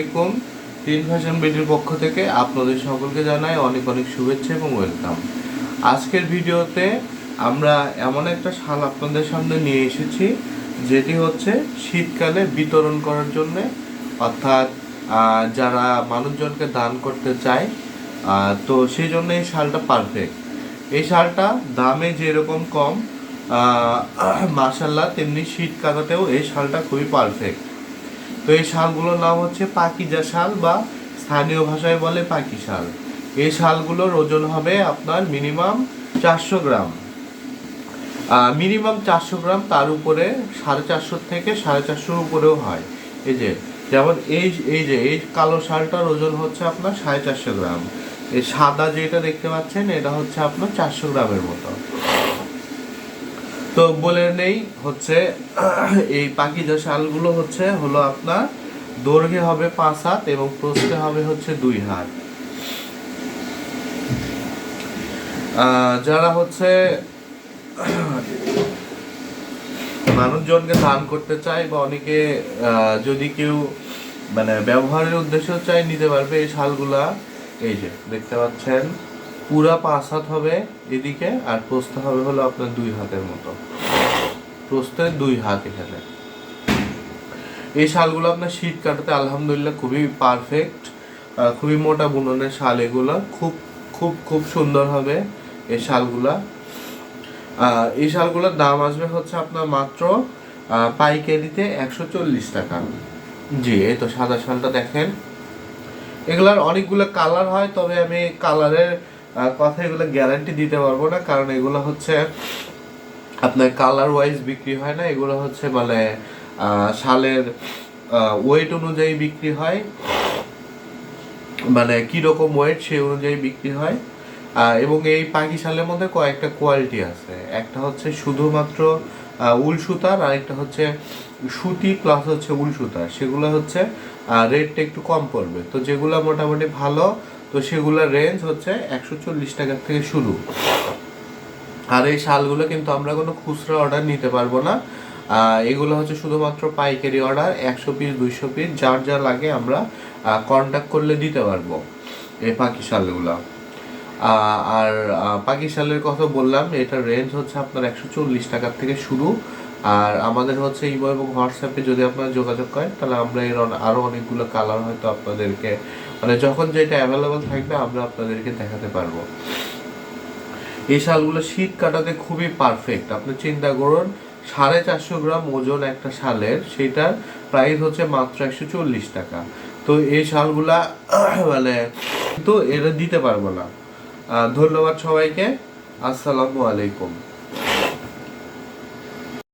আসসালামাইকুম। তিন ফ্যাশন বিডির পক্ষ থেকে আপনাদের সকলকে জানাই অনেক অনেক শুভেচ্ছা এবং ওয়েলকাম। আজকের ভিডিওতে আমরা এমন একটা শাল আপনাদের সামনে নিয়ে এসেছি, যেটি হচ্ছে শীতকালে বিতরণ করার জন্য, অর্থাৎ যারা মানুষজনকে দান করতে চায়, তো সেই জন্য এই শালটা পারফেক্ট। এই শালটা দামে যেরকম কম, মাশাল্লাহ, তেমনি শীত কাটাতেও এই শালটা খুবই পারফেক্ট। তো এই শালগুলোর নাম হচ্ছে পাকিজা শাল, বা স্থানীয় ভাষায় বলে পাকি শাল। এই শালগুলোর ওজন হবে আপনার মিনিমাম 400 গ্রাম, মিনিমাম 400 গ্রাম, তার উপরে 450 থেকে 450 উপরেও হয়। এই যে যেমন এই কালো শালটার ওজন হচ্ছে আপনার 450 গ্রাম। এই সাদা যেটা দেখতে পাচ্ছেন এটা হচ্ছে আপনার 400 গ্রামের মতো। তো বলে নেই হচ্ছে এই পাকিজা শালগুলো হলো আপনার দৈর্ঘ্যে হবে 5 হাত এবং প্রস্থে হবে হচ্ছে 2 হাত। যারা হচ্ছে মানুষজনকে দান করতে চায়, বা অনেকে যদি কেউ মানে ব্যবহারের উদ্দেশ্য চাই, নিতে পারবে এই শালগুলা। এই যে দেখতে পাচ্ছেন, পুরা 5 হাত হবে এদিকে, আর প্রস্থ হবে হলো আপনার 2 হাতের মতো। প্রস্থে 2 হাত এখানে। এই শালগুলো আপনার শীত কাটাতে আলহামদুলিল্লাহ খুবই পারফেক্ট। খুবই মোটা বুননের শাল এগুলো, খুব খুব খুব সুন্দর হবে এই শালগুলা। এই শালগুলোর দাম আসবে হচ্ছে আপনার মাত্র পাইকারিতে 140 টাকা। জি, এই তো সাদা শালটা দেখেন। এগুলার অনেকগুলো কালার হয়, তবে আমি কালারের কথা এগুলো গ্যারান্টি দিতে পারবো না, কারণ এগুলো হচ্ছে আপনার কালার ওয়াইজ বিক্রি হয় না। এগুলো হচ্ছে মানে শালের ওয়েট অনুযায়ী বিক্রি হয়, মানে কীরকম ওয়েট সেই অনুযায়ী বিক্রি হয়। এবং এই পাখি শালের মধ্যে কয়েকটা কোয়ালিটি আছে। একটা হচ্ছে শুধুমাত্র উল সুতার, আর একটা হচ্ছে সুতি প্লাস হচ্ছে উল সুতার। সেগুলো হচ্ছে রেটটা একটু কম পড়বে। তো যেগুলো মোটামুটি ভালো, তো সেগুলোর রেঞ্জ হচ্ছে 140 টাকার থেকে শুরু। আর এই শালগুলো কিন্তু আমরা কোনো খুচরা অর্ডার নিতে পারবো না। এগুলো হচ্ছে শুধুমাত্র পাইকারি অর্ডার, 100 পিস 200 পিস যার যা লাগে আমরা কন্ট্যাক্ট করলে দিতে পারবো এই পাখি শালগুলো। আর পাখি শালের কথা বললাম, এটার রেঞ্জ হচ্ছে আপনার 140 টাকার থেকে শুরু। আর আমাদের হচ্ছে ইমো এবং হোয়াটসঅ্যাপে যদি আপনারা যোগাযোগ করেন, তাহলে আমরা এর আরও অনেকগুলো কালার হয়তো আপনাদেরকে, মানে যখন যেটা অ্যাভেলেবল থাকবে আমরা আপনাদেরকে দেখাতে পারবো। এই শালগুলো শীত কাটাতে খুবই পারফেক্ট। আপনি চিন্তা করুন, 450 গ্রাম ওজন একটা শালের, সেটার প্রাইস হচ্ছে মাত্র 140 টাকা। তো এই শালগুলা মানে কিন্তু এটা দিতে পারবো না। ধন্যবাদ সবাইকে। আসসালামু আলাইকুম।